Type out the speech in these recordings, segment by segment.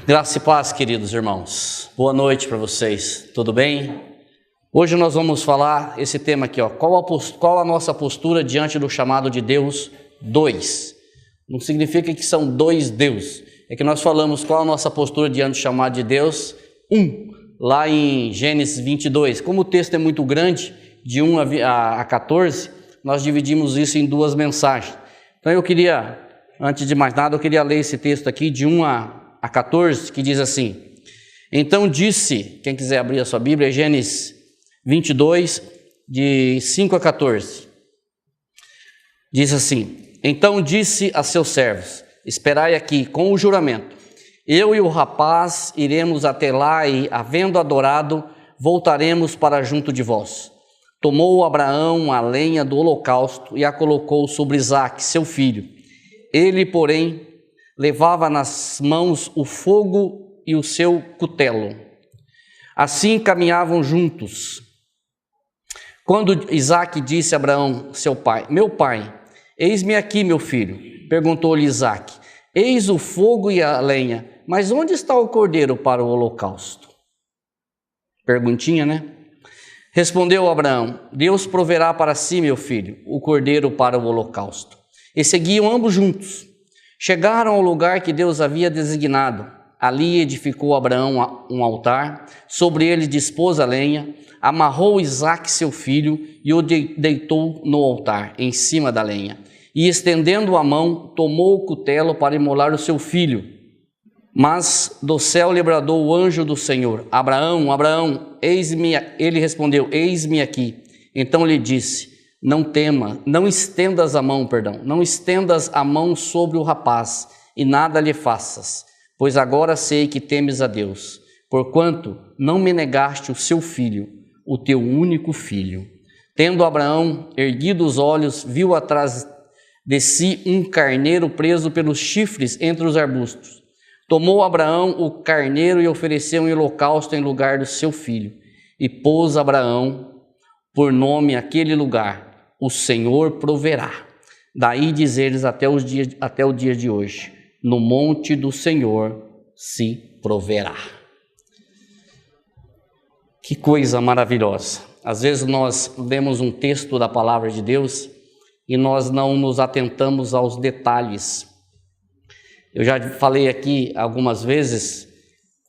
Graça e paz, queridos irmãos. Boa noite para vocês. Tudo bem? Hoje nós vamos falar esse tema aqui, qual a nossa postura diante do chamado de Deus 2. Não significa que são dois deuses. É que nós falamos qual a nossa postura diante do chamado de Deus 1, lá em Gênesis 22. Como o texto é muito grande, de 1 a 14, nós dividimos isso em duas mensagens. Então eu queria, antes de mais nada, eu queria ler esse texto aqui de 1 a 14, que diz assim: então disse, quem quiser abrir a sua Bíblia, é Gênesis 22, de 5 a 14. Diz assim: então disse a seus servos: esperai aqui com o juramento, eu e o rapaz iremos até lá e, havendo adorado, voltaremos para junto de vós. Tomou Abraão a lenha do holocausto e a colocou sobre Isaque, seu filho. Ele, porém, levava nas mãos o fogo e o seu cutelo. Assim caminhavam juntos. Quando Isaque disse a Abraão, seu pai: meu pai, eis-me aqui, meu filho. Perguntou-lhe Isaque: eis o fogo e a lenha, mas onde está o cordeiro para o holocausto? Perguntinha, né? Respondeu Abraão: Deus proverá para si, meu filho, o cordeiro para o holocausto. E seguiam ambos juntos. Chegaram ao lugar que Deus havia designado. Ali edificou Abraão um altar, sobre ele dispôs a lenha, amarrou Isaque seu filho e o deitou no altar, em cima da lenha. E estendendo a mão, tomou o cutelo para imolar o seu filho. Mas do céu lhe bradou o anjo do Senhor: Abraão, Abraão, eis-me. Ele respondeu: eis-me aqui. Então lhe disse: não estendas a mão sobre o rapaz, e nada lhe faças, pois agora sei que temes a Deus, porquanto não me negaste o seu filho, o teu único filho. Tendo Abraão erguido os olhos, viu atrás de si um carneiro preso pelos chifres entre os arbustos. Tomou Abraão o carneiro e ofereceu um holocausto em lugar do seu filho, e pôs Abraão por nome aquele lugar: o Senhor proverá. Daí diz eles até o dia de hoje: no monte do Senhor se proverá. Que coisa maravilhosa! Às vezes nós lemos um texto da palavra de Deus e nós não nos atentamos aos detalhes. Eu já falei aqui algumas vezes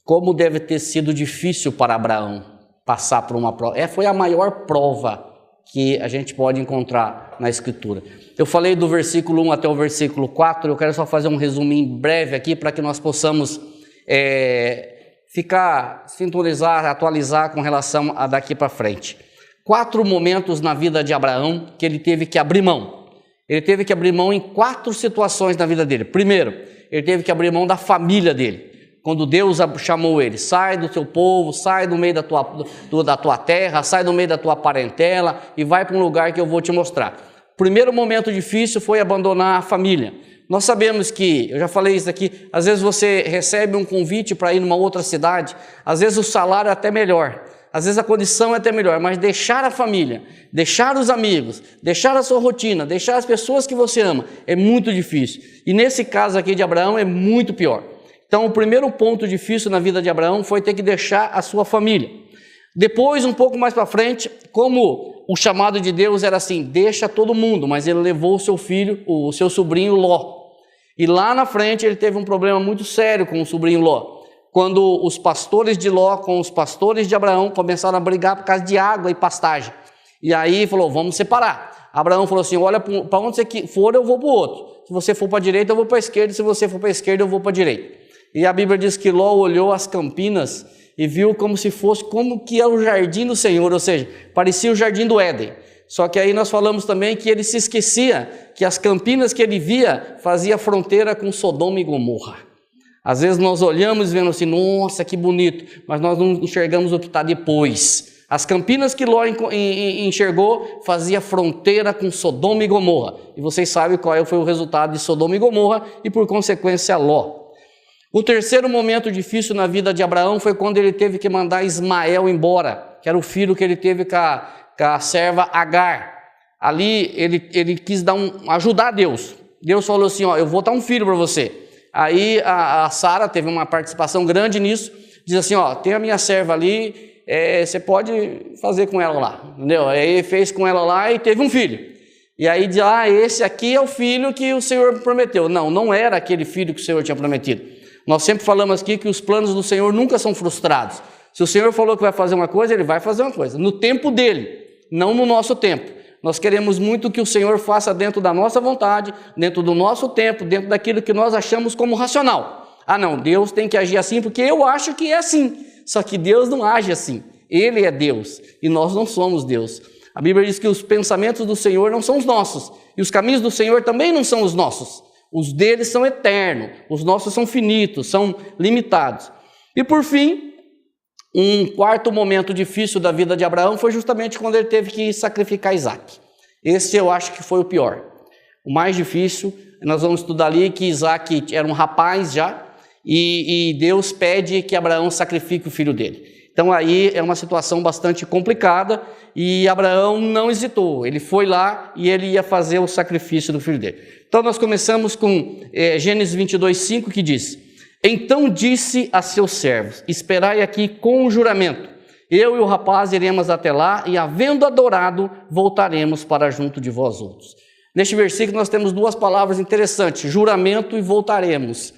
como deve ter sido difícil para Abraão passar por uma prova. Foi a maior prova que a gente pode encontrar na Escritura. Eu falei do versículo 1 até o versículo 4, eu quero só fazer um resuminho breve aqui para que nós possamos sintonizar, atualizar com relação a daqui para frente. 4 momentos na vida de Abraão que ele teve que abrir mão. Ele teve que abrir mão em 4 situações na vida dele. Primeiro, ele teve que abrir mão da família dele. Quando Deus chamou ele: sai do teu povo, sai do meio da tua terra, sai do meio da tua parentela e vai para um lugar que eu vou te mostrar. Primeiro momento difícil foi abandonar a família. Nós sabemos que, eu já falei isso aqui, às vezes você recebe um convite para ir numa outra cidade, às vezes o salário é até melhor, às vezes a condição é até melhor, mas deixar a família, deixar os amigos, deixar a sua rotina, deixar as pessoas que você ama, é muito difícil. E nesse caso aqui de Abraão é muito pior. Então o primeiro ponto difícil na vida de Abraão foi ter que deixar a sua família. Depois, um pouco mais para frente, como o chamado de Deus era assim: deixa todo mundo, mas ele levou o seu filho, o seu sobrinho Ló. E lá na frente ele teve um problema muito sério com o sobrinho Ló. Quando os pastores de Ló com os pastores de Abraão começaram a brigar por causa de água e pastagem. E aí falou: vamos separar. Abraão falou assim: olha, para onde você for eu vou para o outro. Se você for para a direita eu vou para a esquerda, se você for para a esquerda eu vou para a direita. E a Bíblia diz que Ló olhou as campinas e viu como se fosse, como que era o jardim do Senhor, ou seja, parecia o jardim do Éden. Só que aí nós falamos também que ele se esquecia que as campinas que ele via fazia fronteira com Sodoma e Gomorra. Às vezes nós olhamos e vemos assim: nossa, que bonito, mas nós não enxergamos o que está depois. As campinas que Ló enxergou fazia fronteira com Sodoma e Gomorra. E vocês sabem qual foi o resultado de Sodoma e Gomorra e, por consequência, Ló. O terceiro momento difícil na vida de Abraão foi quando ele teve que mandar Ismael embora, que era o filho que ele teve com a serva Agar. Ali ele quis ajudar Deus. Deus falou assim: ó, eu vou dar um filho para você. Aí a Sara teve uma participação grande nisso, diz assim, ó, tem a minha serva ali, você pode fazer com ela lá, entendeu? Aí fez com ela lá e teve um filho. E aí diz, esse aqui é o filho que o Senhor prometeu. Não, não era aquele filho que o Senhor tinha prometido. Nós sempre falamos aqui que os planos do Senhor nunca são frustrados. Se o Senhor falou que vai fazer uma coisa, Ele vai fazer uma coisa, no tempo dEle, não no nosso tempo. Nós queremos muito que o Senhor faça dentro da nossa vontade, dentro do nosso tempo, dentro daquilo que nós achamos como racional. Não, Deus tem que agir assim porque eu acho que é assim. Só que Deus não age assim. Ele é Deus e nós não somos Deus. A Bíblia diz que os pensamentos do Senhor não são os nossos e os caminhos do Senhor também não são os nossos. Os deles são eternos, os nossos são finitos, são limitados. E por fim, um quarto momento difícil da vida de Abraão foi justamente quando ele teve que sacrificar Isaac. Esse eu acho que foi o pior. O mais difícil, nós vamos estudar ali que Isaac era um rapaz já, e Deus pede que Abraão sacrifique o filho dele. Então aí é uma situação bastante complicada, e Abraão não hesitou, ele foi lá e ele ia fazer o sacrifício do filho dele. Então nós começamos com Gênesis 22:5, que diz: então disse a seus servos, esperai aqui com o juramento, eu e o rapaz iremos até lá, e havendo adorado, voltaremos para junto de vós outros. Neste versículo nós temos duas palavras interessantes, juramento e voltaremos.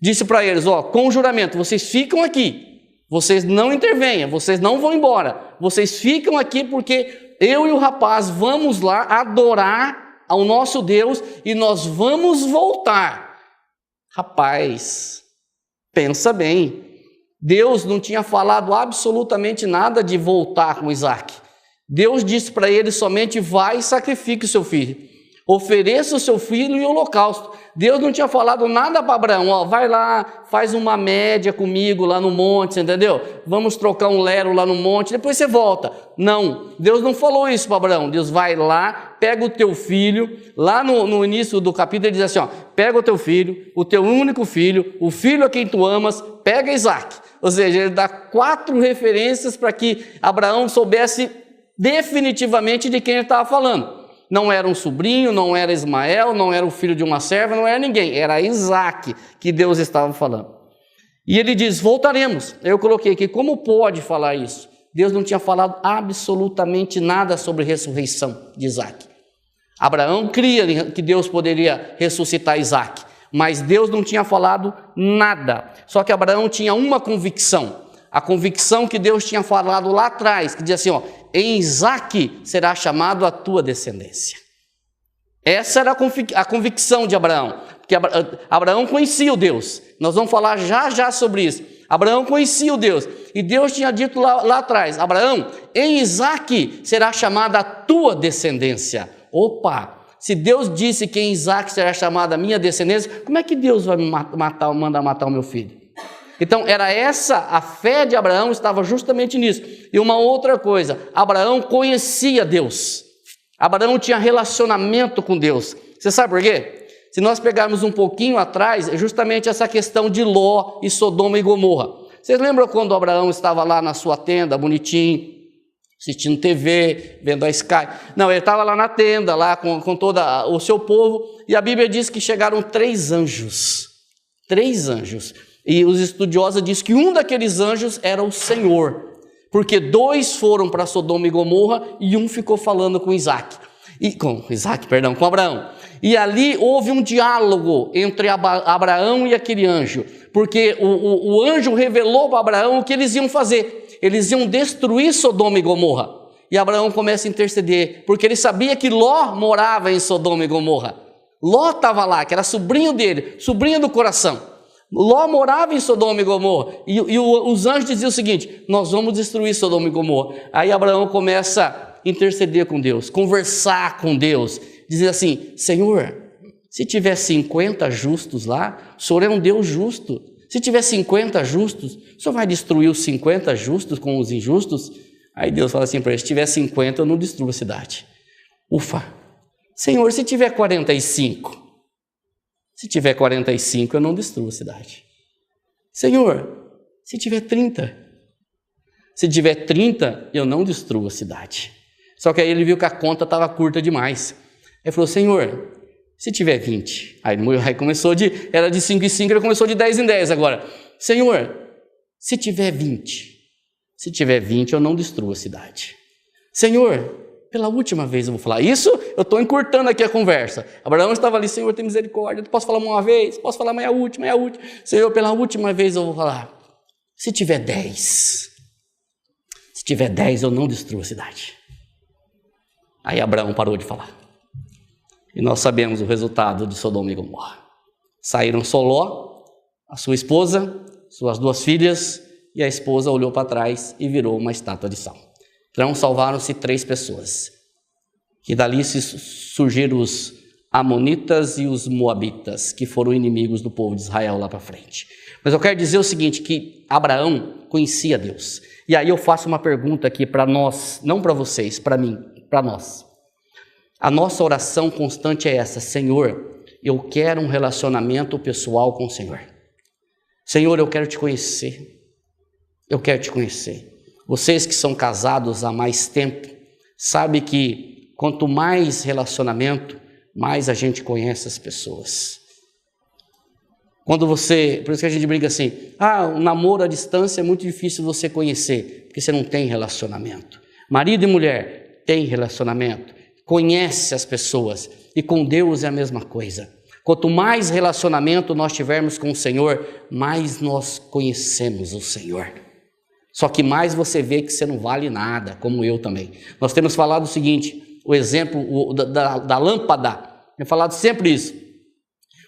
Disse para eles, com juramento, vocês ficam aqui, vocês não intervenham, vocês não vão embora, vocês ficam aqui porque eu e o rapaz vamos lá adorar ao nosso Deus e nós vamos voltar. Rapaz, pensa bem, Deus não tinha falado absolutamente nada de voltar com Isaac. Deus disse para ele somente, vai e sacrifique o seu filho, ofereça o seu filho em holocausto. Deus não tinha falado nada para Abraão, vai lá, faz uma média comigo lá no monte, entendeu? Vamos trocar um lero lá no monte, depois você volta. Não, Deus não falou isso para Abraão. Deus vai lá, pega o teu filho, lá no início do capítulo ele diz assim, pega o teu filho, o teu único filho, o filho a quem tu amas, pega Isaac. Ou seja, ele dá 4 referências para que Abraão soubesse definitivamente de quem ele estava falando. Não era um sobrinho, não era Ismael, não era o filho de uma serva, não era ninguém, era Isaac que Deus estava falando. E ele diz, voltaremos. Eu coloquei aqui, como pode falar isso? Deus não tinha falado absolutamente nada sobre a ressurreição de Isaac. Abraão cria que Deus poderia ressuscitar Isaac, mas Deus não tinha falado nada. Só que Abraão tinha uma convicção, a convicção que Deus tinha falado lá atrás, que dizia assim, em Isaac será chamado a tua descendência. Essa era a convicção de Abraão, porque Abraão conhecia o Deus. Nós vamos falar já sobre isso. Abraão conhecia o Deus, e Deus tinha dito lá atrás, Abraão, em Isaac será chamada a tua descendência. Opa! Se Deus disse que em Isaac será chamada a minha descendência, como é que Deus vai mandar matar o meu filho? Então, era essa, a fé de Abraão estava justamente nisso. E uma outra coisa, Abraão conhecia Deus. Abraão tinha relacionamento com Deus. Você sabe por quê? Se nós pegarmos um pouquinho atrás, é justamente essa questão de Ló e Sodoma e Gomorra. Vocês lembram quando Abraão estava lá na sua tenda, bonitinho, assistindo TV, vendo a Sky? Não, ele estava lá na tenda, lá com todo o seu povo, e a Bíblia diz que chegaram 3 anjos. 3 anjos. E os estudiosos dizem que um daqueles anjos era o Senhor, porque 2 foram para Sodoma e Gomorra e um ficou falando com com Abraão. E ali houve um diálogo entre Abraão e aquele anjo, porque o anjo revelou para Abraão o que eles iam fazer. Eles iam destruir Sodoma e Gomorra. E Abraão começa a interceder, porque ele sabia que Ló morava em Sodoma e Gomorra. Ló estava lá, que era sobrinho dele, sobrinho do coração. Ló morava em Sodoma e Gomorra, e os anjos diziam o seguinte, nós vamos destruir Sodoma e Gomorra. Aí Abraão começa a interceder com Deus, conversar com Deus, dizer assim, Senhor, se tiver 50 justos lá, o Senhor é um Deus justo. Se tiver 50 justos, o Senhor vai destruir os 50 justos com os injustos? Aí Deus fala assim para ele, se tiver 50 eu não destruo a cidade. Ufa, Senhor, se tiver 45... Se tiver 45, eu não destruo a cidade. Senhor, se tiver 30. Se tiver 30, eu não destruo a cidade. Só que aí ele viu que a conta estava curta demais. Ele falou, Senhor, se tiver 20. Aí começou era de 5 em 5, ele começou de 10 em 10 agora. Senhor, se tiver 20, eu não destruo a cidade. Senhor, pela última vez eu vou falar. Isso, eu estou encurtando aqui a conversa. Abraão estava ali, Senhor, tem misericórdia, posso falar uma vez? Posso falar, mas é a última. Senhor, pela última vez eu vou falar. Se tiver 10, eu não destruo a cidade. Aí Abraão parou de falar. E nós sabemos o resultado de Sodoma e Gomorra. Saíram só Ló, a sua esposa, suas 2 filhas, e a esposa olhou para trás e virou uma estátua de sal. Então salvaram-se 3 pessoas. E dali surgiram os amonitas e os moabitas, que foram inimigos do povo de Israel lá para frente. Mas eu quero dizer o seguinte, que Abraão conhecia Deus. E aí eu faço uma pergunta aqui para nós, não para vocês, para mim, para nós. A nossa oração constante é essa: Senhor, eu quero um relacionamento pessoal com o Senhor. Senhor, eu quero te conhecer. Eu quero te conhecer. Vocês que são casados há mais tempo, sabem que quanto mais relacionamento, mais a gente conhece as pessoas. Por isso que a gente briga assim, o namoro à distância é muito difícil você conhecer, porque você não tem relacionamento. Marido e mulher tem relacionamento, conhece as pessoas, e com Deus é a mesma coisa. Quanto mais relacionamento nós tivermos com o Senhor, mais nós conhecemos o Senhor. Só que mais você vê que você não vale nada, como eu também. Nós temos falado o seguinte, o exemplo da lâmpada, eu falado sempre isso.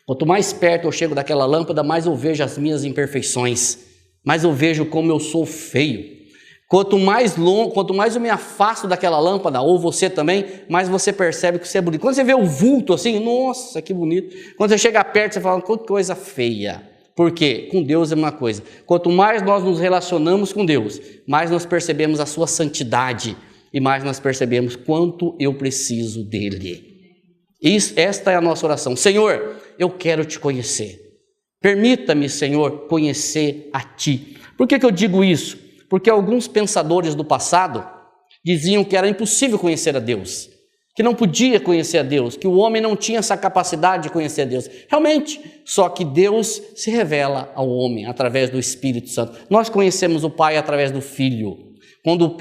Quanto mais perto eu chego daquela lâmpada, mais eu vejo as minhas imperfeições, mais eu vejo como eu sou feio. Quanto mais eu me afasto daquela lâmpada, ou você também, mais você percebe que você é bonito. Quando você vê o vulto assim, nossa, que bonito. Quando você chega perto, você fala, que coisa feia. Por quê? Com Deus é uma coisa. Quanto mais nós nos relacionamos com Deus, mais nós percebemos a sua santidade e mais nós percebemos quanto eu preciso dele. Esta é a nossa oração. Senhor, eu quero te conhecer. Permita-me, Senhor, conhecer a ti. Por que eu digo isso? Porque alguns pensadores do passado diziam que era impossível conhecer a Deus, que não podia conhecer a Deus, que o homem não tinha essa capacidade de conhecer a Deus. Realmente, só que Deus se revela ao homem através do Espírito Santo. Nós conhecemos o Pai através do Filho. Quando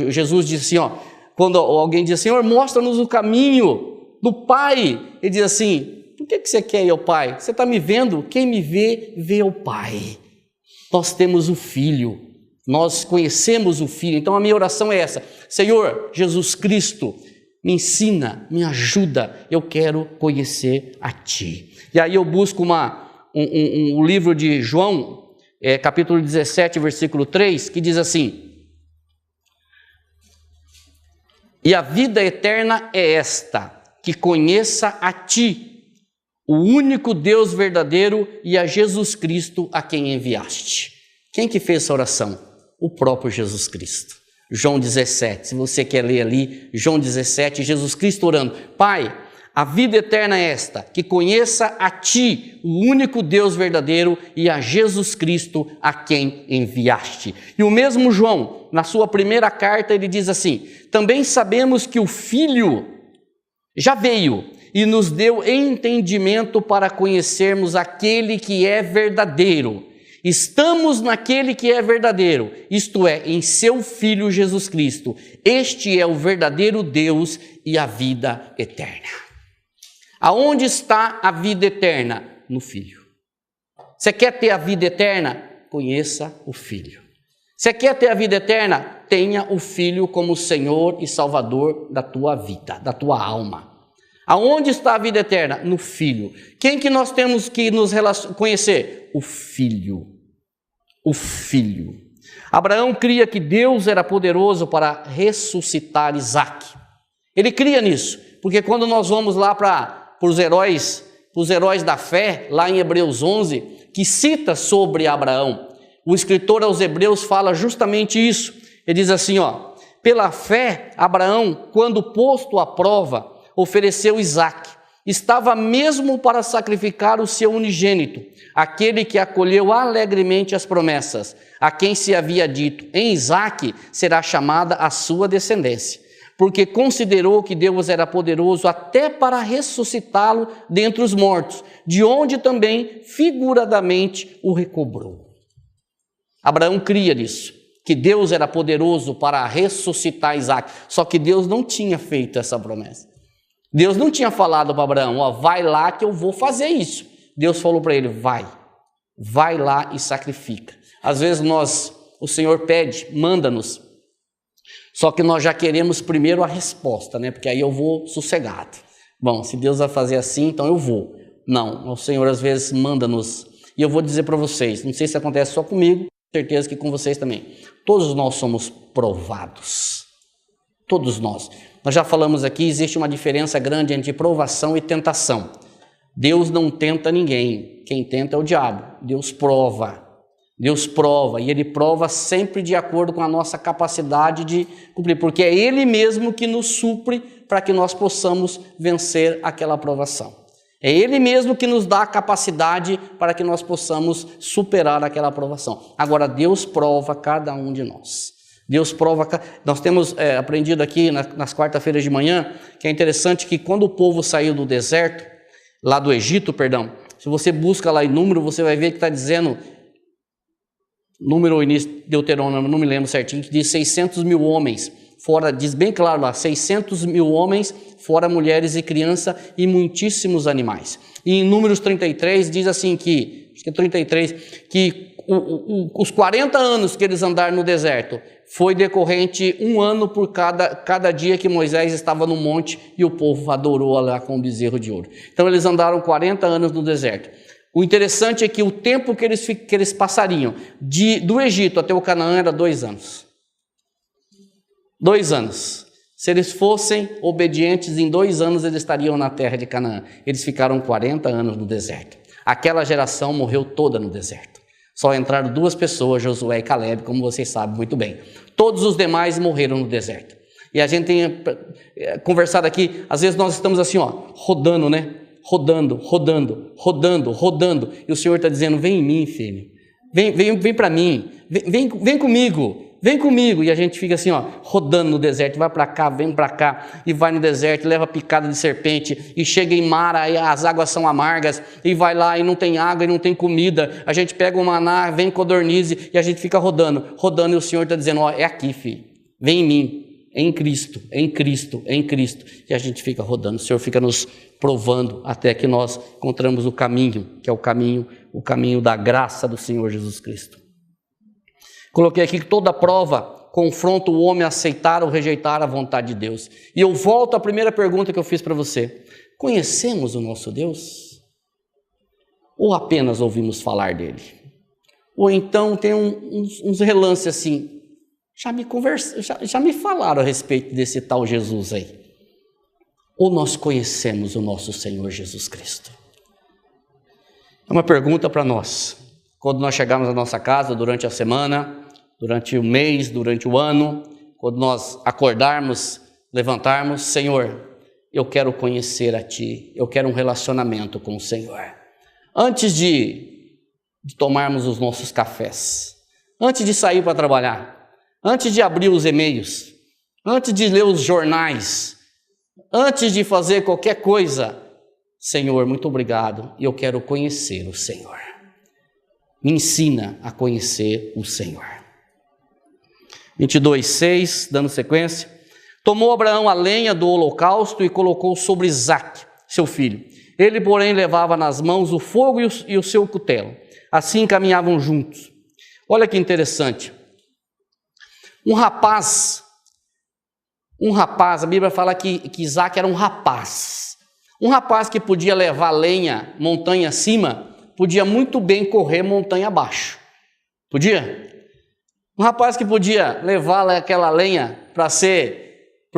Jesus disse assim, quando alguém diz, Senhor, mostra-nos o caminho do Pai, ele diz assim, por que você quer ir ao Pai? Você está me vendo? Quem me vê, vê o Pai. Nós temos o Filho, nós conhecemos o Filho. Então a minha oração é essa: Senhor Jesus Cristo, me ensina, me ajuda, eu quero conhecer a Ti. E aí eu busco um livro de João, capítulo 17, versículo 3, que diz assim: e a vida eterna é esta, que conheça a Ti, o único Deus verdadeiro, e a Jesus Cristo a quem enviaste. Quem que fez essa oração? O próprio Jesus Cristo. João 17, se você quer ler ali, João 17, Jesus Cristo orando: Pai, a vida eterna é esta, que conheça a Ti, o único Deus verdadeiro, e a Jesus Cristo a quem enviaste. E o mesmo João, na sua primeira carta, ele diz assim: também sabemos que o Filho já veio e nos deu entendimento para conhecermos aquele que é verdadeiro. Estamos naquele que é verdadeiro, isto é, em seu Filho Jesus Cristo. Este é o verdadeiro Deus e a vida eterna. Aonde está a vida eterna? No Filho. Você quer ter a vida eterna? Conheça o Filho. Você quer ter a vida eterna? Tenha o Filho como Senhor e Salvador da tua vida, da tua alma. Aonde está a vida eterna? No Filho. Quem que nós temos que nos conhecer? O Filho. O Filho. Abraão cria que Deus era poderoso para ressuscitar Isaque. Ele cria nisso, porque quando nós vamos lá para os heróis da fé, lá em Hebreus 11, que cita sobre Abraão, o escritor aos Hebreus fala justamente isso. Ele diz assim, pela fé, Abraão, quando posto à prova, ofereceu Isaque. Estava mesmo para sacrificar o seu unigênito, aquele que acolheu alegremente as promessas, a quem se havia dito: em Isaque será chamada a sua descendência. porque considerou que Deus era poderoso até para ressuscitá-lo dentre os mortos, de onde também figuradamente o recobrou. Abraão cria nisso, que Deus era poderoso para ressuscitar Isaac, só que Deus não tinha feito essa promessa. Deus não tinha falado para Abraão, ó, vai lá que eu vou fazer isso. Deus falou para ele, vai lá e sacrifica. Às vezes o Senhor pede, manda-nos, só que nós já queremos primeiro a resposta, né? Porque aí eu vou sossegado. Bom, se Deus vai fazer assim, então eu vou. Não, o Senhor às vezes manda-nos. E eu vou dizer para vocês, não sei se acontece só comigo, certeza que com vocês também. Todos nós somos provados. Todos nós. Nós já falamos aqui, existe uma diferença grande entre provação e tentação. Deus não tenta ninguém. Quem tenta é o diabo. Deus prova. Deus prova, e Ele prova sempre de acordo com a nossa capacidade de cumprir, porque é Ele mesmo que nos supre para que nós possamos vencer aquela provação. É Ele mesmo que nos dá a capacidade para que nós possamos superar aquela provação. Agora, Deus prova cada um de nós. Deus prova, nós temos aprendido aqui nas quarta-feiras de manhã, que é interessante que quando o povo saiu do deserto, lá do Egito, perdão, se você busca lá em número, você vai ver que está dizendo... Número ou início, Deuteronômio, não me lembro certinho, que diz 600 mil homens, fora, diz bem claro lá, 600 mil homens, fora mulheres e crianças e muitíssimos animais. E em Números 33 diz assim que, acho que é 33, que os 40 anos que eles andaram no deserto, foi decorrente 1 ano por cada dia que Moisés estava no monte e o povo adorou lá com o bezerro de ouro. Então eles andaram 40 anos no deserto. O interessante é que o tempo que eles passariam do Egito até o Canaã era 2 anos. 2 anos. Se eles fossem obedientes, em 2 anos eles estariam na terra de Canaã. Eles ficaram 40 anos no deserto. Aquela geração morreu toda no deserto. Só entraram 2 pessoas, Josué e Caleb, como vocês sabem muito bem. Todos os demais morreram no deserto. E a gente tem conversado aqui, às vezes nós estamos assim, ó, rodando, né? Rodando. E o Senhor está dizendo, vem em mim, filho. Vem para mim. Vem comigo. E a gente fica assim, ó, rodando no deserto. Vai para cá, vem para cá. E vai no deserto, leva picada de serpente. E chega em Mara, e as águas são amargas. E vai lá e não tem água e não tem comida. A gente pega o maná, vem codornize. E a gente fica rodando. E o Senhor está dizendo, ó, é aqui, filho. Vem em mim. Em Cristo. E a gente fica rodando. O Senhor fica nos provando até que nós encontramos o caminho, que é o caminho da graça do Senhor Jesus Cristo. Coloquei aqui que toda prova confronta o homem a aceitar ou rejeitar a vontade de Deus. E eu volto à primeira pergunta que eu fiz para você. Conhecemos o nosso Deus? Ou apenas ouvimos falar dele? Ou então tem uns relances assim, já me falaram a respeito desse tal Jesus aí. Ou nós conhecemos o nosso Senhor Jesus Cristo? É uma pergunta para nós. Quando nós chegarmos à nossa casa durante a semana, durante o mês, durante o ano, quando nós acordarmos, levantarmos, Senhor, eu quero conhecer a Ti, eu quero um relacionamento com o Senhor. Antes de tomarmos os nossos cafés, antes de sair para trabalhar, antes de abrir os e-mails, antes de ler os jornais, antes de fazer qualquer coisa, Senhor, muito obrigado, e eu quero conhecer o Senhor. Me ensina a conhecer o Senhor. 22:6, dando sequência. Tomou Abraão a lenha do holocausto e colocou sobre Isaque, seu filho. Ele, porém, levava nas mãos o fogo e o seu cutelo. Assim caminhavam juntos. Olha que interessante. Um rapaz, a Bíblia fala que Isaque era um rapaz que podia levar lenha montanha acima, podia muito bem correr montanha abaixo, podia? Um rapaz que podia levar aquela lenha para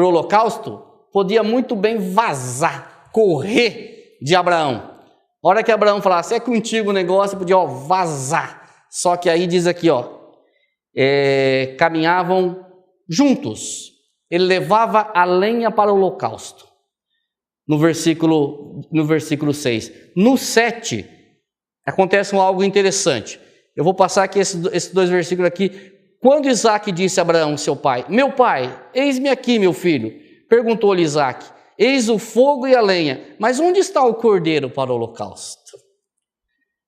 o holocausto, podia muito bem vazar, correr de Abraão. A hora que Abraão falasse, é contigo o negócio, podia vazar. Só que aí diz aqui, caminhavam juntos. Ele levava a lenha para o holocausto. No versículo 6. No 7, acontece algo interessante. Eu vou passar aqui esses 2 versículos aqui. Quando Isaque disse a Abraão, seu pai, meu pai, eis-me aqui, meu filho. Perguntou-lhe Isaque: eis o fogo e a lenha, mas onde está o cordeiro para o holocausto?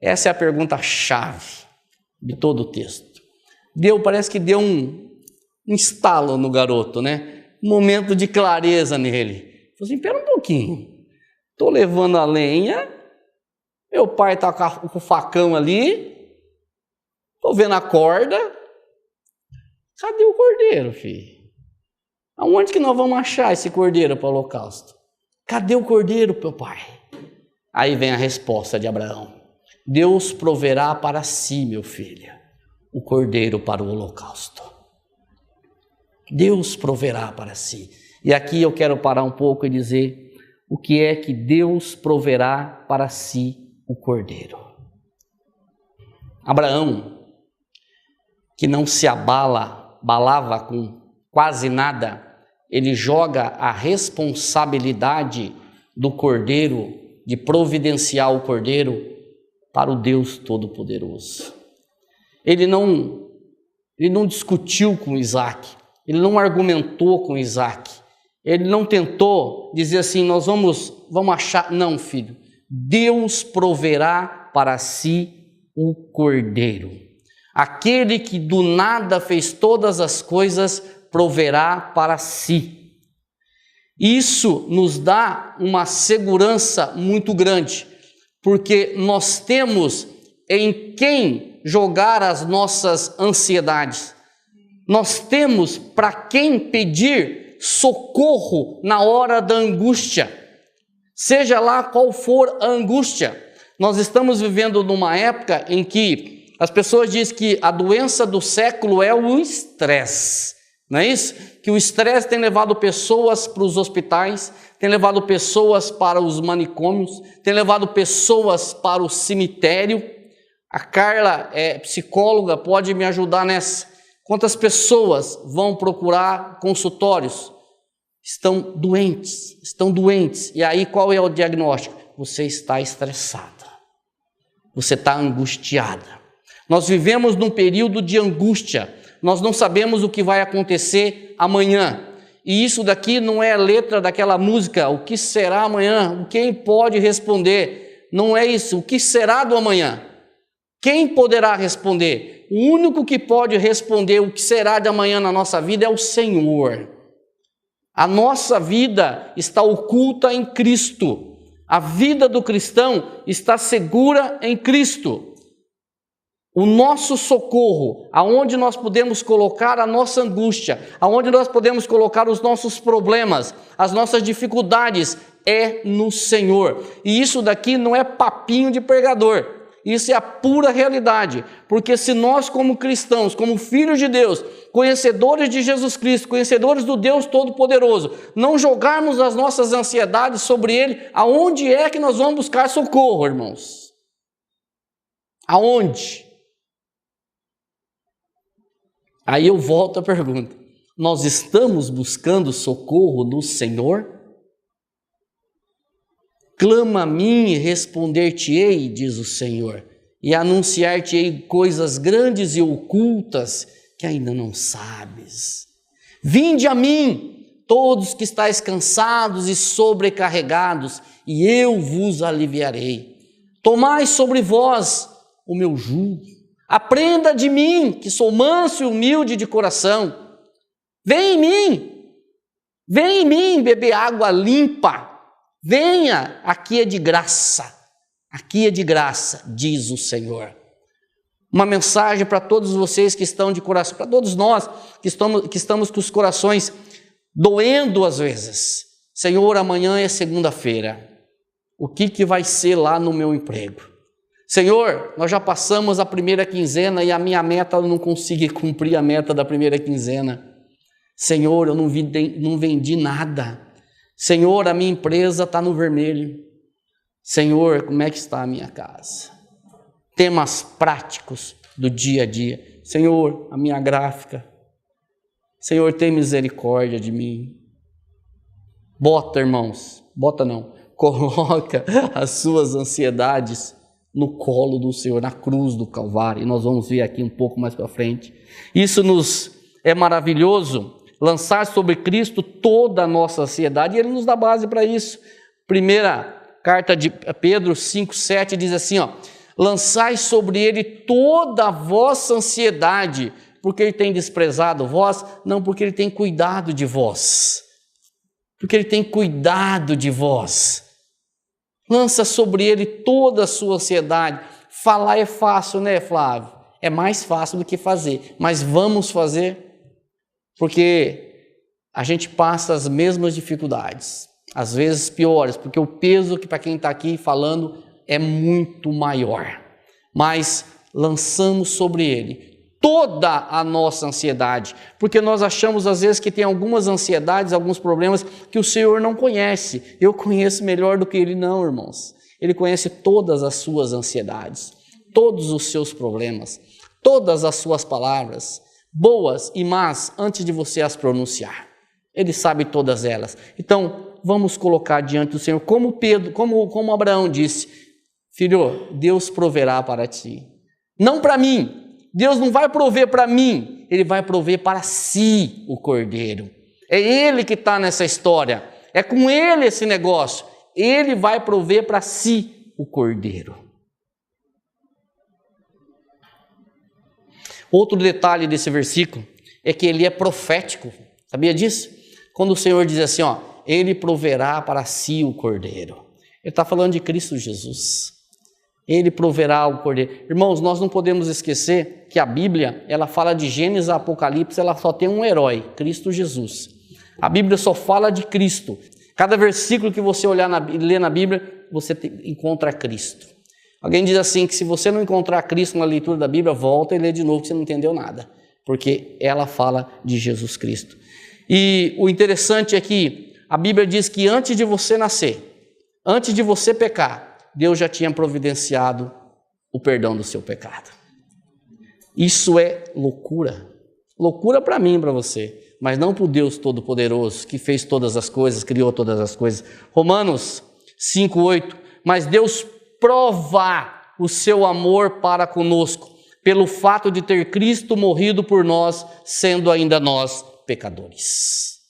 Essa é a pergunta-chave de todo o texto. Parece que deu um estalo no garoto, né? Um momento de clareza nele. Falei assim: espera um pouquinho, estou levando a lenha, meu pai está com o facão ali, estou vendo a corda, cadê o cordeiro, filho? Aonde que nós vamos achar esse cordeiro para o holocausto? Cadê o cordeiro, meu pai? Aí vem a resposta de Abraão: Deus proverá para si, meu filho, o cordeiro para o holocausto. Deus proverá para si. E aqui eu quero parar um pouco e dizer o que é que Deus proverá para si o cordeiro. Abraão, que não se abalava com quase nada, ele joga a responsabilidade do cordeiro, de providenciar o cordeiro, para o Deus Todo-Poderoso. Ele não discutiu com Isaque, ele não argumentou com Isaque, ele não tentou dizer assim: nós vamos achar. Não, filho, Deus proverá para si o cordeiro. Aquele que do nada fez todas as coisas, proverá para si. Isso nos dá uma segurança muito grande, porque nós temos em quem jogar as nossas ansiedades. Nós temos para quem pedir socorro na hora da angústia, seja lá qual for a angústia. Nós estamos vivendo numa época em que as pessoas dizem que a doença do século é o estresse, não é isso? Que o estresse tem levado pessoas para os hospitais, tem levado pessoas para os manicômios, tem levado pessoas para o cemitério. A Carla é psicóloga, pode me ajudar nessa. Quantas pessoas vão procurar consultórios? Estão doentes. E aí qual é o diagnóstico? Você está estressada, você está angustiada. Nós vivemos num período de angústia, nós não sabemos o que vai acontecer amanhã. E isso daqui não é a letra daquela música, o que será amanhã? Quem pode responder? Não é isso, o que será do amanhã? Quem poderá responder? O único que pode responder o que será de amanhã na nossa vida é o Senhor. A nossa vida está oculta em Cristo. A vida do cristão está segura em Cristo. O nosso socorro, aonde nós podemos colocar a nossa angústia, aonde nós podemos colocar os nossos problemas, as nossas dificuldades, é no Senhor. E isso daqui não é papinho de pregador. Isso é a pura realidade, porque se nós como cristãos, como filhos de Deus, conhecedores de Jesus Cristo, conhecedores do Deus Todo-Poderoso, não jogarmos as nossas ansiedades sobre Ele, aonde é que nós vamos buscar socorro, irmãos? Aonde? Aí eu volto à pergunta: nós estamos buscando socorro no Senhor? Clama a mim e responder-te-ei, diz o Senhor, e anunciar-te-ei coisas grandes e ocultas que ainda não sabes. Vinde a mim, todos que estáis cansados e sobrecarregados, e eu vos aliviarei. Tomai sobre vós o meu jugo. Aprenda de mim, que sou manso e humilde de coração. Vem em mim beber água limpa. Venha, aqui é de graça, diz o Senhor. Uma mensagem para todos vocês que estão de coração, para todos nós que estamos com os corações doendo às vezes. Senhor, amanhã é segunda-feira, o que vai ser lá no meu emprego? Senhor, nós já passamos a primeira quinzena e a minha meta, eu não consegui cumprir a meta da primeira quinzena. Senhor, eu não vendi nada. Senhor, a minha empresa está no vermelho. Senhor, como é que está a minha casa? Temas práticos do dia a dia. Senhor, a minha gráfica. Senhor, tem misericórdia de mim. Coloca as suas ansiedades no colo do Senhor, na cruz do Calvário. E nós vamos ver aqui um pouco mais para frente. Isso nos é maravilhoso, lançar sobre Cristo toda a nossa ansiedade, e Ele nos dá base para isso. Primeira carta de Pedro 5,7 diz assim, lançai sobre Ele toda a vossa ansiedade, porque Ele tem desprezado vós? Não, porque Ele tem cuidado de vós. Porque Ele tem cuidado de vós. Lança sobre Ele toda a sua ansiedade. Falar é fácil, né, Flávio? É mais fácil do que fazer, mas vamos fazer, porque a gente passa as mesmas dificuldades, às vezes piores, porque o peso que para quem está aqui falando é muito maior, mas lançamos sobre Ele toda a nossa ansiedade, porque nós achamos às vezes que tem algumas ansiedades, alguns problemas que o Senhor não conhece. Eu conheço melhor do que Ele não, irmãos. Ele conhece todas as suas ansiedades, todos os seus problemas, todas as suas palavras, boas e más, antes de você as pronunciar. Ele sabe todas elas. Então, vamos colocar diante do Senhor, como Pedro, como Abraão disse, filho, Deus proverá para ti. Não para mim. Deus não vai prover para mim, Ele vai prover para si o cordeiro. É Ele que está nessa história, é com Ele esse negócio. Ele vai prover para si o cordeiro. Outro detalhe desse versículo é que ele é profético. Sabia disso? Quando o Senhor diz assim, Ele proverá para si o cordeiro. Ele está falando de Cristo Jesus. Ele proverá o cordeiro. Irmãos, nós não podemos esquecer que a Bíblia, ela fala de Gênesis a Apocalipse, ela só tem um herói, Cristo Jesus. A Bíblia só fala de Cristo. Cada versículo que você ler na Bíblia, você encontra Cristo. Alguém diz assim, que se você não encontrar Cristo na leitura da Bíblia, volta e lê de novo, que você não entendeu nada. Porque ela fala de Jesus Cristo. E o interessante é que a Bíblia diz que antes de você nascer, antes de você pecar, Deus já tinha providenciado o perdão do seu pecado. Isso é loucura. Loucura para mim e para você, mas não para o Deus Todo-Poderoso, que fez todas as coisas, criou todas as coisas. Romanos 5,8, mas Deus prova o seu amor para conosco, pelo fato de ter Cristo morrido por nós, sendo ainda nós pecadores.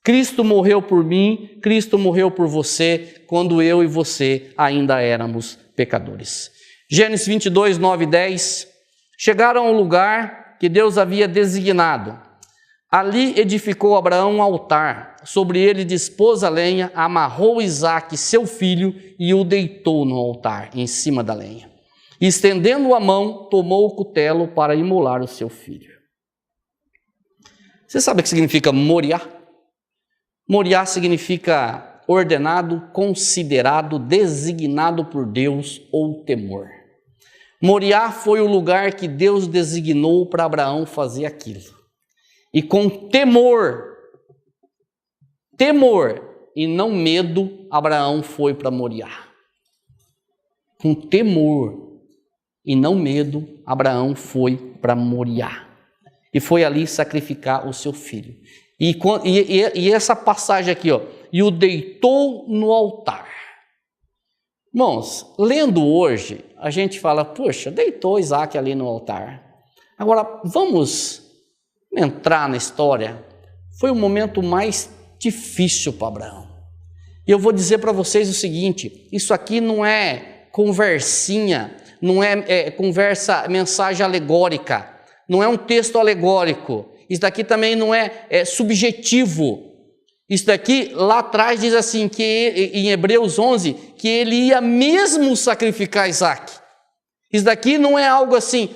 Cristo morreu por mim, Cristo morreu por você, quando eu e você ainda éramos pecadores. Gênesis 22, 9 e 10. Chegaram ao lugar que Deus havia designado. Ali edificou Abraão um altar, sobre ele dispôs a lenha, amarrou Isaque, seu filho, e o deitou no altar, em cima da lenha. E estendendo a mão, tomou o cutelo para imolar o seu filho. Você sabe o que significa Moriá? Moriá significa ordenado, considerado, designado por Deus ou temor. Moriá foi o lugar que Deus designou para Abraão fazer aquilo. E com temor e não medo, Abraão foi para Moriá. Com temor e não medo, Abraão foi para Moriá. E foi ali sacrificar o seu filho. E essa passagem aqui, e o deitou no altar. Irmãos, lendo hoje, a gente fala, poxa, deitou Isaque ali no altar. Agora, vamos entrar na história. Foi o momento mais difícil para Abraão. E eu vou dizer para vocês o seguinte, isso aqui não é conversinha, não é mensagem alegórica, não é um texto alegórico. Isso daqui também não é subjetivo. Isso daqui, lá atrás, diz assim, que em Hebreus 11, que ele ia mesmo sacrificar Isaque. Isso daqui não é algo assim,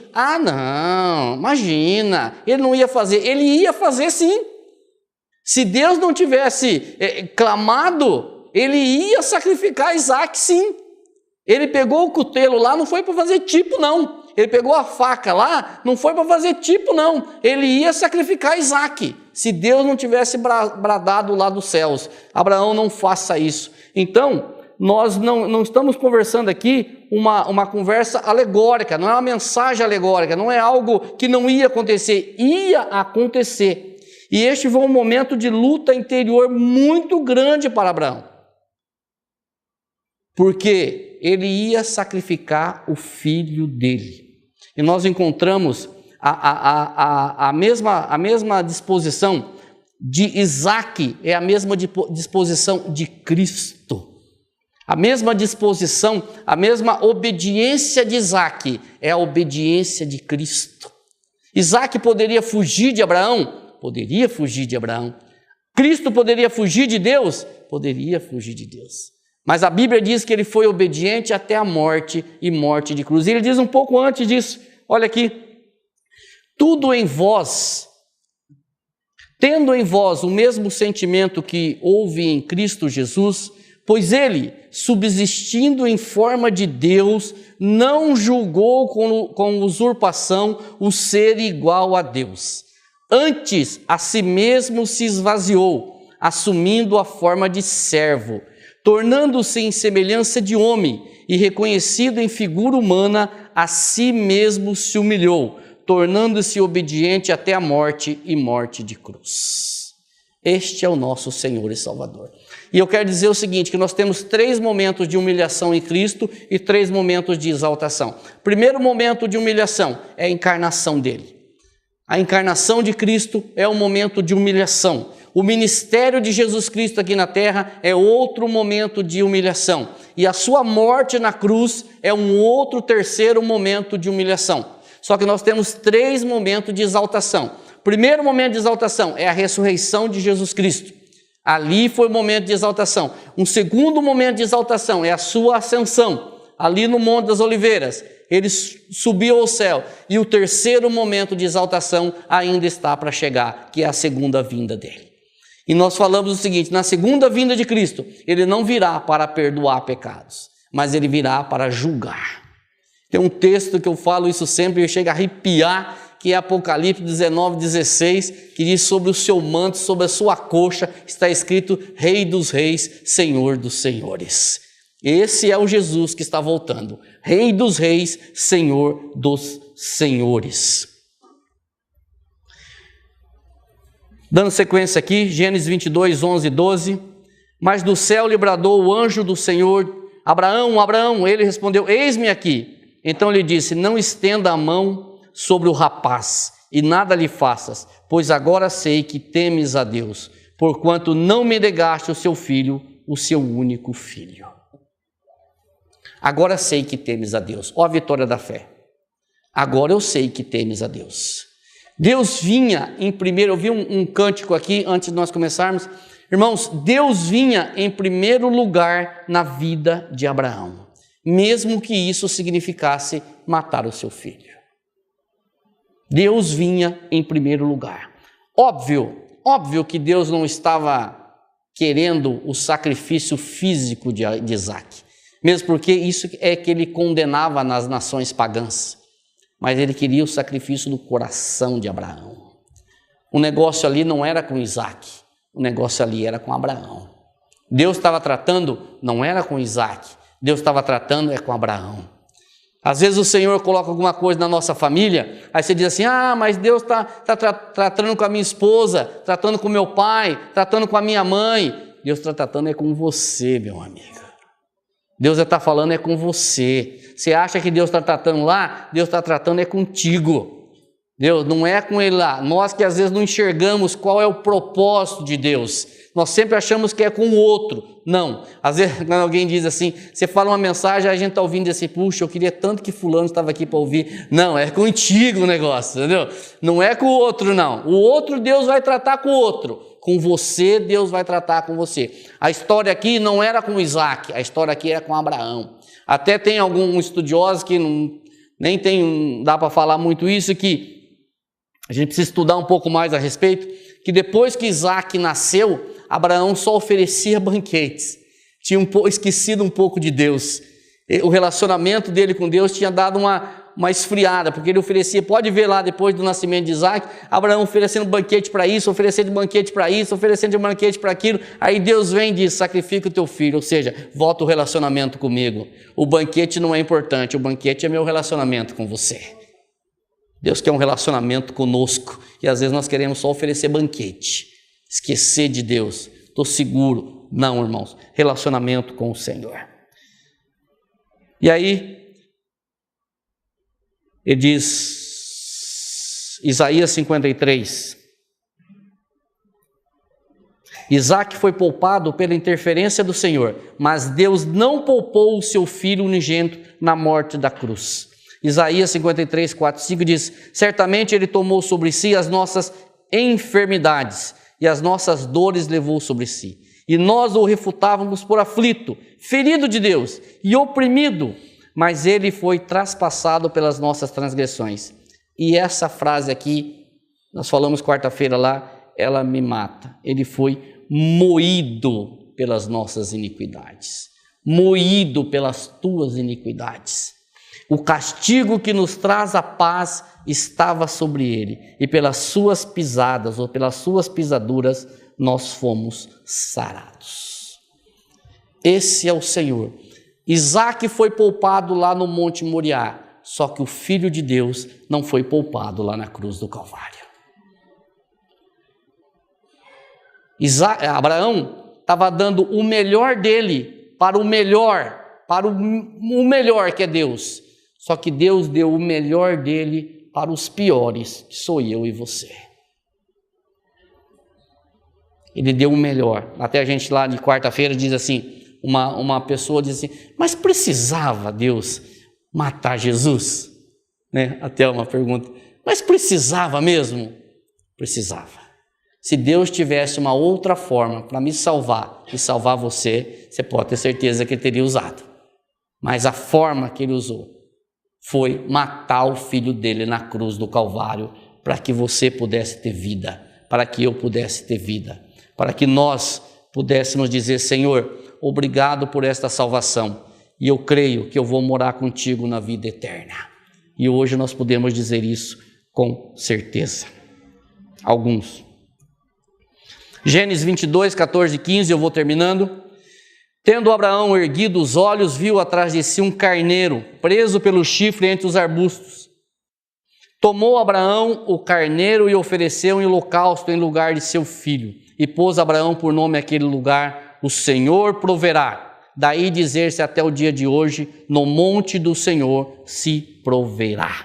não, imagina, ele não ia fazer. Ele ia fazer sim. Se Deus não tivesse clamado, ele ia sacrificar Isaque sim. Ele pegou o cutelo lá, não foi para fazer tipo não. Ele pegou a faca lá, não foi para fazer tipo não. Ele ia sacrificar Isaque. Se Deus não tivesse bradado lá dos céus, Abraão, não faça isso. Então, nós não estamos conversando aqui uma conversa alegórica, não é uma mensagem alegórica, não é algo que não ia acontecer, ia acontecer. E este foi um momento de luta interior muito grande para Abraão. Porque ele ia sacrificar o filho dele. E nós encontramos a mesma disposição de Isaque é a mesma disposição de Cristo. A mesma disposição, a mesma obediência de Isaque é a obediência de Cristo. Isaque poderia fugir de Abraão? Poderia fugir de Abraão. Cristo poderia fugir de Deus? Poderia fugir de Deus. Mas a Bíblia diz que ele foi obediente até a morte e morte de cruz. E ele diz um pouco antes disso, olha aqui, tudo em vós, tendo em vós o mesmo sentimento que houve em Cristo Jesus, pois ele, subsistindo em forma de Deus, não julgou com usurpação o ser igual a Deus. Antes, a si mesmo se esvaziou, assumindo a forma de servo, tornando-se em semelhança de homem e reconhecido em figura humana, a si mesmo se humilhou, tornando-se obediente até a morte e morte de cruz. Este é o nosso Senhor e Salvador. E eu quero dizer o seguinte, que nós temos 3 momentos de humilhação em Cristo e 3 momentos de exaltação. Primeiro momento de humilhação é a encarnação dele. A encarnação de Cristo é um momento de humilhação. O ministério de Jesus Cristo aqui na terra é outro momento de humilhação. E a sua morte na cruz é um outro terceiro momento de humilhação. Só que nós temos 3 momentos de exaltação. Primeiro momento de exaltação é a ressurreição de Jesus Cristo. Ali foi o momento de exaltação. Um segundo momento de exaltação é a sua ascensão, ali no Monte das Oliveiras. Ele subiu ao céu. E o terceiro momento de exaltação ainda está para chegar, que é a segunda vinda dele. E nós falamos o seguinte, na segunda vinda de Cristo, ele não virá para perdoar pecados, mas ele virá para julgar. Tem um texto que eu falo isso sempre e chega a arrepiar, que é Apocalipse 19:16, que diz sobre o seu manto, sobre a sua coxa, está escrito Rei dos Reis, Senhor dos Senhores. Esse é o Jesus que está voltando, Rei dos Reis, Senhor dos Senhores. Dando sequência aqui, Gênesis 22, 11 e 12. Mas do céu lhe bradou o anjo do Senhor, Abraão, Abraão, ele respondeu, eis-me aqui. Então lhe disse, não estenda a mão sobre o rapaz, e nada lhe faças, pois agora sei que temes a Deus, porquanto não me negaste o seu filho, o seu único filho. Agora sei que temes a Deus. Ó a vitória da fé. Agora eu sei que temes a Deus. Deus vinha em primeiro, eu vi um cântico aqui antes de nós começarmos. Irmãos, Deus vinha em primeiro lugar na vida de Abraão, mesmo que isso significasse matar o seu filho. Deus vinha em primeiro lugar. Óbvio que Deus não estava querendo o sacrifício físico de Isaque, mesmo porque isso é que ele condenava nas nações pagãs. Mas ele queria o sacrifício do coração de Abraão. O negócio ali não era com Isaque, o negócio ali era com Abraão. Deus estava tratando, não era com Isaque, Deus estava tratando com Abraão. Às vezes o Senhor coloca alguma coisa na nossa família, aí você diz assim, mas Deus está tratando com a minha esposa, tratando com meu pai, tratando com a minha mãe. Deus está tratando com você, meu amigo. Deus está falando com você. Você acha que Deus está tratando lá? Deus está tratando contigo. Deus não é com ele lá. Nós que às vezes não enxergamos qual é o propósito de Deus. Nós sempre achamos que é com o outro. Não. Às vezes quando alguém diz assim, você fala uma mensagem, a gente está ouvindo assim, puxa, eu queria tanto que fulano estava aqui para ouvir. Não, é contigo o negócio, entendeu? Não é com o outro, não. O outro Deus vai tratar com o outro. Com você, Deus vai tratar com você. A história aqui não era com Isaque, a história aqui era com Abraão. Até tem alguns estudiosos que nem dá para falar muito isso, que a gente precisa estudar um pouco mais a respeito, que depois que Isaque nasceu, Abraão só oferecia banquetes. Tinha esquecido um pouco de Deus. O relacionamento dele com Deus tinha dado uma esfriada, porque ele oferecia, pode ver lá depois do nascimento de Isaque, Abraão oferecendo banquete para isso, oferecendo banquete para isso, oferecendo banquete para aquilo, aí Deus vem e diz, sacrifica o teu filho, ou seja, volta o relacionamento comigo. O banquete não é importante, o banquete é meu relacionamento com você. Deus quer um relacionamento conosco, e às vezes nós queremos só oferecer banquete, esquecer de Deus, estou seguro. Não, irmãos, relacionamento com o Senhor. E aí, ele diz, Isaías 53, Isaac foi poupado pela interferência do Senhor, mas Deus não poupou o seu filho unigênito na morte da cruz. Isaías 53, 4, 5 diz: certamente ele tomou sobre si as nossas enfermidades e as nossas dores levou sobre si. E nós o refutávamos por aflito, ferido de Deus e oprimido, mas ele foi traspassado pelas nossas transgressões. E essa frase aqui, nós falamos quarta-feira lá, ela me mata. Ele foi moído pelas nossas iniquidades, moído pelas tuas iniquidades. O castigo que nos traz a paz estava sobre ele, e pelas suas pisadas, ou pelas suas pisaduras, nós fomos sarados. Esse é o Senhor. Isaac foi poupado lá no Monte Moriá, só que o Filho de Deus não foi poupado lá na cruz do Calvário. Abraão estava dando o melhor dele para o melhor que é Deus. Só que Deus deu o melhor dele para os piores, que sou eu e você. Ele deu o melhor. Até a gente lá de quarta-feira diz assim, uma pessoa diz assim, mas precisava Deus matar Jesus? Né? Até uma pergunta, mas precisava mesmo? Precisava. Se Deus tivesse uma outra forma para me salvar e salvar você, você pode ter certeza que ele teria usado. Mas a forma que ele usou foi matar o filho dele na cruz do Calvário, para que você pudesse ter vida, para que eu pudesse ter vida, para que nós pudéssemos dizer, Senhor, obrigado por esta salvação, e eu creio que eu vou morar contigo na vida eterna. E hoje nós podemos dizer isso com certeza. Alguns. Gênesis 22, 14 e 15, eu vou terminando. Tendo Abraão erguido os olhos, viu atrás de si um carneiro, preso pelo chifre entre os arbustos. Tomou Abraão o carneiro e ofereceu em holocausto em lugar de seu filho. E pôs Abraão por nome aquele lugar, o Senhor proverá. Daí dizer-se até o dia de hoje, no monte do Senhor se proverá.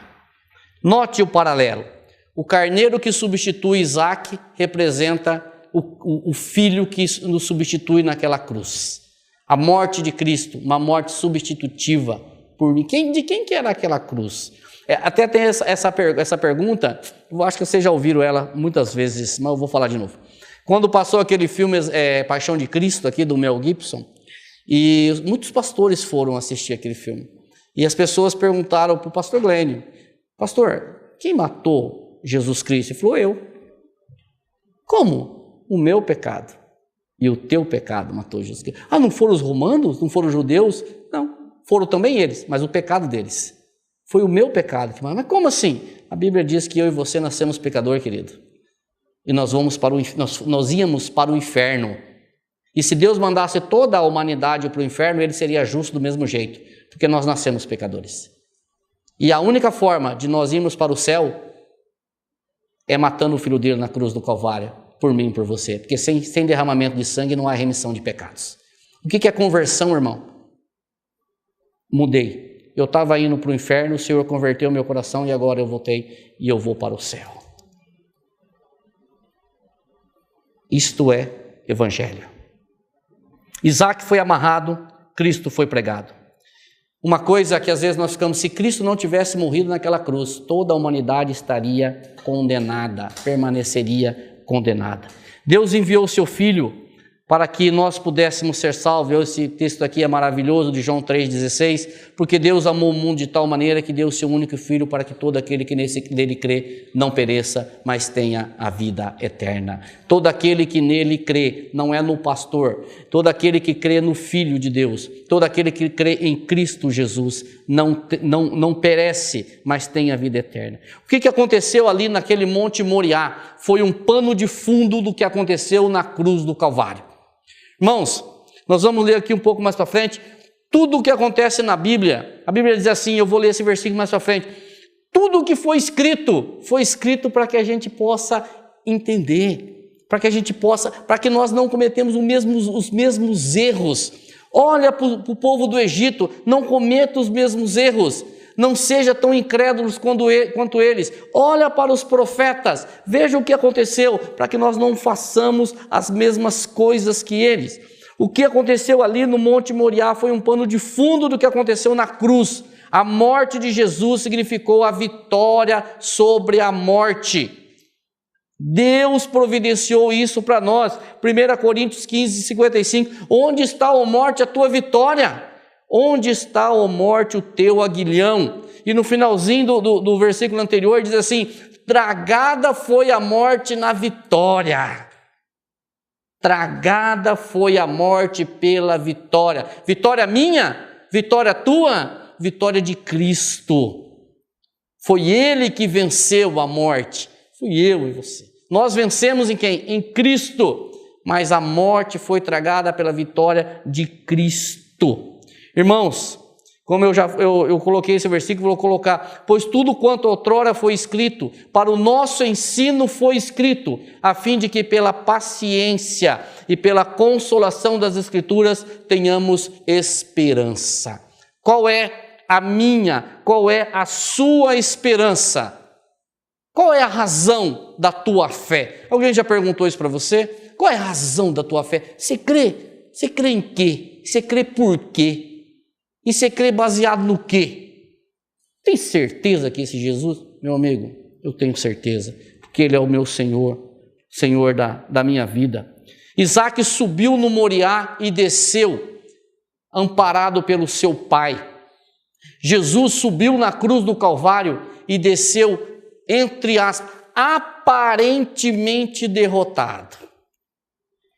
Note o paralelo. O carneiro que substitui Isaac representa o filho que nos substitui naquela cruz. A morte de Cristo, uma morte substitutiva por mim. De quem que era aquela cruz? Até tem essa pergunta, eu acho que vocês já ouviram ela muitas vezes, mas eu vou falar de novo. Quando passou aquele filme Paixão de Cristo, aqui do Mel Gibson, e muitos pastores foram assistir aquele filme. E as pessoas perguntaram para o pastor Glênio, pastor, quem matou Jesus Cristo? Ele falou, eu. Como? O meu pecado e o teu pecado matou Jesus Cristo. Ah, não foram os romanos? Não foram os judeus? Não, foram também eles, mas o pecado deles. Foi o meu pecado que matou. Mas como assim? A Bíblia diz que eu e você nascemos pecador, querido. E nós íamos para o inferno. E se Deus mandasse toda a humanidade para o inferno, ele seria justo do mesmo jeito, porque nós nascemos pecadores. E a única forma de nós irmos para o céu é matando o filho dele na cruz do Calvário, por mim e por você, porque sem derramamento de sangue não há remissão de pecados. O que é conversão, irmão? Mudei. Eu estava indo para o inferno, o Senhor converteu meu coração e agora eu voltei e eu vou para o céu. Isto é evangelho. Isaac foi amarrado, Cristo foi pregado. Uma coisa que às vezes nós ficamos, se Cristo não tivesse morrido naquela cruz, toda a humanidade estaria condenada, permaneceria condenada. Deus enviou o seu Filho para que nós pudéssemos ser salvos. Esse texto aqui é maravilhoso, de João 3,16, porque Deus amou o mundo de tal maneira que deu o seu único Filho para que todo aquele que nele crê não pereça, mas tenha a vida eterna. Todo aquele que nele crê, não é no pastor, todo aquele que crê no Filho de Deus, todo aquele que crê em Cristo Jesus, não perece, mas tem a vida eterna. O que aconteceu ali naquele Monte Moriá foi um pano de fundo do que aconteceu na cruz do Calvário. Irmãos, nós vamos ler aqui um pouco mais para frente, tudo o que acontece na Bíblia, a Bíblia diz assim, eu vou ler esse versículo mais para frente, tudo o que foi escrito para que a gente possa entender, para que nós não cometemos os mesmos erros. Olha para o povo do Egito, não cometa os mesmos erros. Não seja tão incrédulos quanto eles. Olha para os profetas, veja o que aconteceu, para que nós não façamos as mesmas coisas que eles. O que aconteceu ali no Monte Moriá foi um pano de fundo do que aconteceu na cruz. A morte de Jesus significou a vitória sobre a morte. Deus providenciou isso para nós. 1 Coríntios 15, 55. Onde está, ó morte, a tua vitória? Onde está, ó morte, o teu aguilhão? E no finalzinho do versículo anterior diz assim: tragada foi a morte na vitória. Tragada foi a morte pela vitória. Vitória minha? Vitória tua? Vitória de Cristo. Foi Ele que venceu a morte. Fui eu e você. Nós vencemos em quem? Em Cristo. Mas a morte foi tragada pela vitória de Cristo. Irmãos, como eu coloquei esse versículo, vou colocar: pois tudo quanto outrora foi escrito, para o nosso ensino foi escrito, a fim de que pela paciência e pela consolação das Escrituras tenhamos esperança. Qual é a minha, qual é a sua esperança? Qual é a razão da tua fé? Alguém já perguntou isso para você? Qual é a razão da tua fé? Você crê? Você crê em quê? Você crê por quê? E você crê baseado no quê? Tem certeza que esse Jesus, meu amigo, eu tenho certeza, porque Ele é o meu Senhor, Senhor da minha vida. Isaac subiu no Moriá e desceu, amparado pelo seu pai. Jesus subiu na cruz do Calvário e desceu, entre aspas, aparentemente derrotado.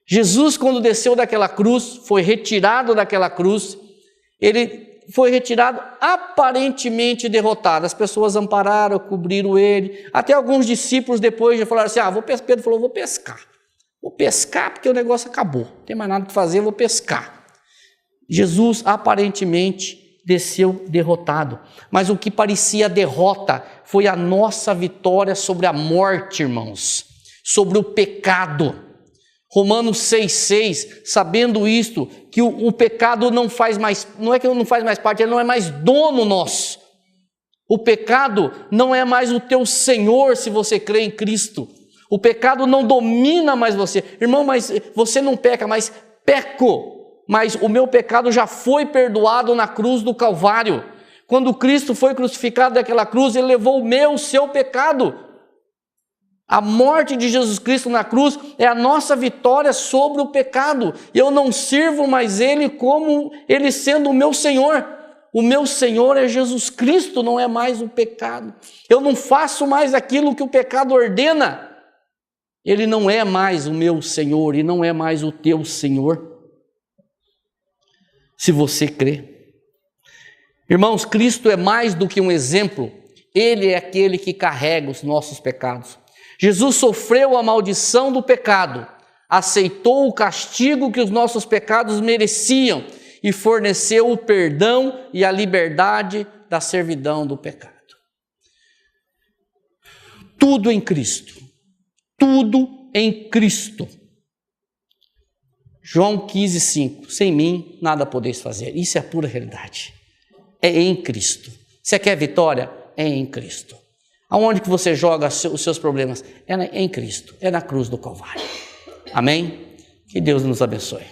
Jesus, quando desceu daquela cruz, foi retirado daquela cruz, ele foi retirado aparentemente derrotado. As pessoas ampararam, cobriram ele. Até alguns discípulos depois já falaram assim: Pedro falou, vou pescar. Vou pescar porque o negócio acabou. Não tem mais nada para fazer, vou pescar. Jesus aparentemente desceu derrotado. Mas o que parecia derrota foi a nossa vitória sobre a morte, irmãos. Sobre o pecado. Romanos 6,6, sabendo isto, que o pecado não faz mais, não é que não faz mais parte, ele não é mais dono nosso. O pecado não é mais o teu Senhor se você crê em Cristo. O pecado não domina mais você. Irmão, mas você não peca, mas peco. Mas o meu pecado já foi perdoado na cruz do Calvário. Quando Cristo foi crucificado daquela cruz, Ele levou o seu pecado. A morte de Jesus Cristo na cruz é a nossa vitória sobre o pecado. Eu não sirvo mais Ele como Ele sendo o meu Senhor. O meu Senhor é Jesus Cristo, não é mais o pecado. Eu não faço mais aquilo que o pecado ordena. Ele não é mais o meu Senhor e não é mais o teu Senhor. Se você crê. Irmãos, Cristo é mais do que um exemplo. Ele é aquele que carrega os nossos pecados. Jesus sofreu a maldição do pecado, aceitou o castigo que os nossos pecados mereciam e forneceu o perdão e a liberdade da servidão do pecado. Tudo em Cristo. Tudo em Cristo. João 15,5. Sem mim nada podeis fazer. Isso é a pura realidade. É em Cristo. Você quer vitória? É em Cristo. Aonde que você joga os seus problemas? É em Cristo. É na cruz do Calvário. Amém? Que Deus nos abençoe.